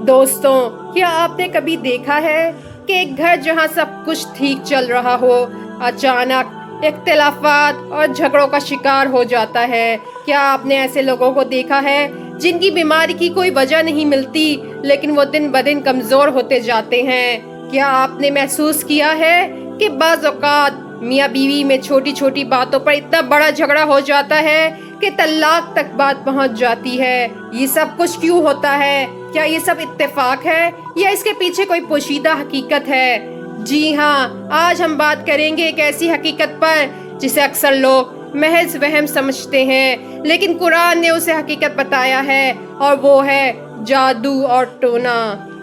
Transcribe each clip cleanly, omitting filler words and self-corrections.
دوستوں، کیا آپ نے کبھی دیکھا ہے کہ ایک گھر جہاں سب کچھ ٹھیک چل رہا ہو اچانک اختلافات اور جھگڑوں کا شکار ہو جاتا ہے؟ کیا آپ نے ایسے لوگوں کو دیکھا ہے جن کی بیماری کی کوئی وجہ نہیں ملتی لیکن وہ دن بدن کمزور ہوتے جاتے ہیں؟ کیا آپ نے محسوس کیا ہے کہ بعض اوقات میاں بیوی میں چھوٹی چھوٹی باتوں پر اتنا بڑا جھگڑا ہو جاتا ہے کہ طلاق تک بات پہنچ جاتی ہے؟ یہ سب کچھ کیوں ہوتا ہے؟ کیا یہ سب اتفاق ہے یا اس کے پیچھے کوئی پوشیدہ حقیقت ہے؟ جی ہاں، آج ہم بات کریں گے ایک ایسی حقیقت پر جسے اکثر لوگ محض وہم سمجھتے ہیں، لیکن قرآن نے اسے حقیقت بتایا ہے، اور وہ ہے جادو اور ٹونا۔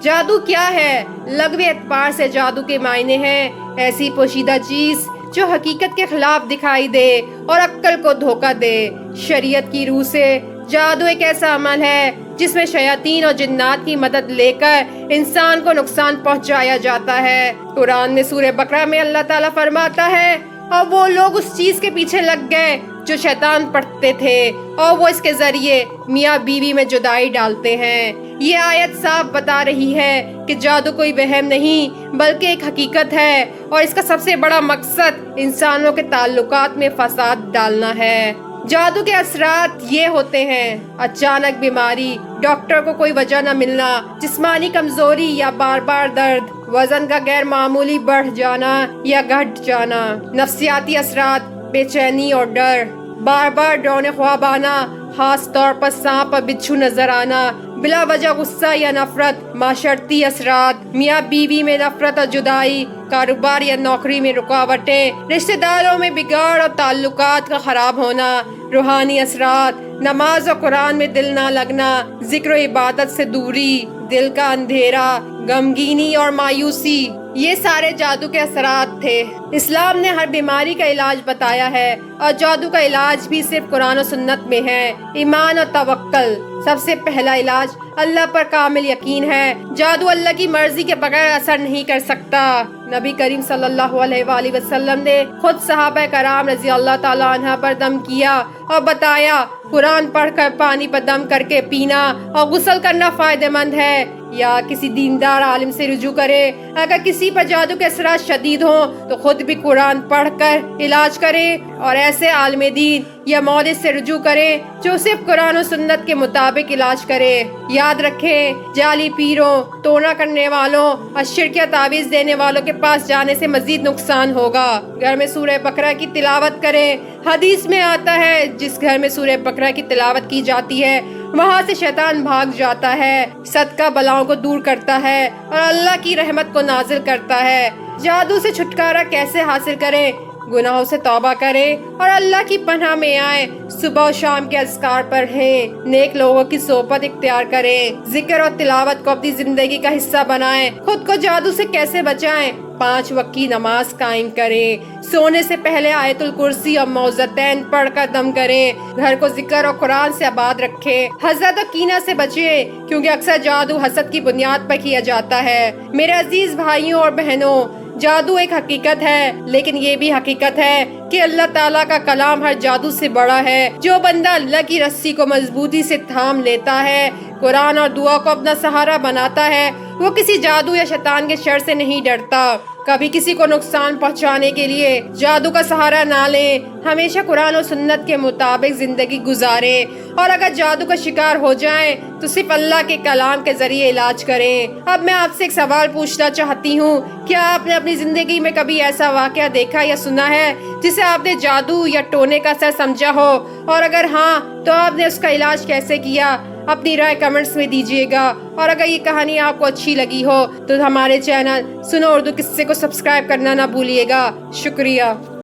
جادو کیا ہے؟ لغوی اعتبار سے جادو کے معنی ہیں ایسی پوشیدہ چیز جو حقیقت کے خلاف دکھائی دے اور عقل کو دھوکہ دے۔ شریعت کی روح سے جادو ایک ایسا عمل ہے جس میں شیاطین اور جنات کی مدد لے کر انسان کو نقصان پہنچایا جاتا ہے۔ قرآن میں سورہ بقرہ میں اللہ تعالیٰ فرماتا ہے، اور وہ لوگ اس چیز کے پیچھے لگ گئے جو شیطان پڑھتے تھے، اور وہ اس کے ذریعے میاں بیوی میں جدائی ڈالتے ہیں۔ یہ آیت صاف بتا رہی ہے کہ جادو کوئی وہم نہیں بلکہ ایک حقیقت ہے، اور اس کا سب سے بڑا مقصد انسانوں کے تعلقات میں فساد ڈالنا ہے۔ جادو کے اثرات یہ ہوتے ہیں: اچانک بیماری، ڈاکٹر کو کوئی وجہ نہ ملنا، جسمانی کمزوری یا بار بار درد، وزن کا غیر معمولی بڑھ جانا یا گھٹ جانا، نفسیاتی اثرات، بے چینی اور ڈر، بار بار ڈراؤنے خواب آنا، خاص طور پر سانپ اور بچھو نظر آنا، بلا وجہ غصہ یا نفرت، معاشرتی اثرات، میاں بیوی میں نفرت اور جدائی، کاروبار یا نوکری میں رکاوٹیں، رشتہ داروں میں بگاڑ اور تعلقات کا خراب ہونا، روحانی اثرات، نماز اور قرآن میں دل نہ لگنا، ذکر و عبادت سے دوری، دل کا اندھیرا، غمگینی اور مایوسی، یہ سارے جادو کے اثرات تھے۔ اسلام نے ہر بیماری کا علاج بتایا ہے، اور جادو کا علاج بھی صرف قرآن و سنت میں ہے۔ ایمان اور توکل، سب سے پہلا علاج اللہ پر کامل یقین ہے۔ جادو اللہ کی مرضی کے بغیر اثر نہیں کر سکتا۔ نبی کریم صلی اللہ علیہ وآلہ وسلم نے خود صحابہ کرام رضی اللہ تعالیٰ عنہ پر دم کیا اور بتایا، قرآن پڑھ کر پانی پر دم کر کے پینا اور غسل کرنا فائدہ مند ہے، یا کسی دیندار عالم سے رجوع کرے۔ اگر کسی پر جادو کے اثرات شدید ہوں تو خود بھی قرآن پڑھ کر علاج کرے، اور ایسے عالم دین یا مولد سے رجوع کرے جو صرف قرآن و سنت کے مطابق علاج کرے۔ یاد رکھیں، جعلی پیروں، ٹونا کرنے والوں اور شرکیہ تعویذ دینے والوں کے پاس جانے سے مزید نقصان ہوگا۔ گھر میں سورہ بقرہ کی تلاوت کریں۔ حدیث میں آتا ہے، جس گھر میں سورہ بقرہ کی تلاوت کی جاتی ہے وہاں سے شیطان بھاگ جاتا ہے، صدقہ بلاؤں کو دور کرتا ہے اور اللہ کی رحمت کو نازل کرتا ہے۔ جادو سے چھٹکارا کیسے حاصل کریں؟ گناہوں سے توبہ کریں اور اللہ کی پناہ میں آئیں، صبح و شام کے اذکار پڑھیں، نیک لوگوں کی صحبت اختیار کریں، ذکر اور تلاوت کو اپنی زندگی کا حصہ بنائیں۔ خود کو جادو سے کیسے بچائیں؟ 5 وقت کی نماز قائم کریں، سونے سے پہلے آیت الکرسی اور معوذتین پڑھ کر دم کریں، گھر کو ذکر اور قرآن سے آباد رکھیں، حسد اور کینہ سے بچیں، کیونکہ اکثر جادو حسد کی بنیاد پر کیا جاتا ہے۔ میرے عزیز بھائیوں اور بہنوں، جادو ایک حقیقت ہے، لیکن یہ بھی حقیقت ہے کہ اللہ تعالیٰ کا کلام ہر جادو سے بڑا ہے۔ جو بندہ اللہ کی رسی کو مضبوطی سے تھام لیتا ہے، قرآن اور دعا کو اپنا سہارا بناتا ہے، وہ کسی جادو یا شیطان کے شر سے نہیں ڈرتا۔ کبھی کسی کو نقصان پہنچانے کے لیے جادو کا سہارا نہ لیں، ہمیشہ قرآن و سنت کے مطابق زندگی گزاریں، اور اگر جادو کا شکار ہو جائیں تو صرف اللہ کے کلام کے ذریعے علاج کریں۔ اب میں آپ سے ایک سوال پوچھنا چاہتی ہوں، کیا آپ نے اپنی زندگی میں کبھی ایسا واقعہ دیکھا یا سنا ہے جسے آپ نے جادو یا ٹونے کا اثر سمجھا ہو؟ اور اگر ہاں تو آپ نے اس کا علاج کیسے کیا؟ اپنی رائے کمنٹس میں دیجیے گا، اور اگر یہ کہانی آپ کو اچھی لگی ہو تو ہمارے چینل سنو اردو قصے کو سبسکرائب کرنا نہ بھولیے گا۔ شکریہ۔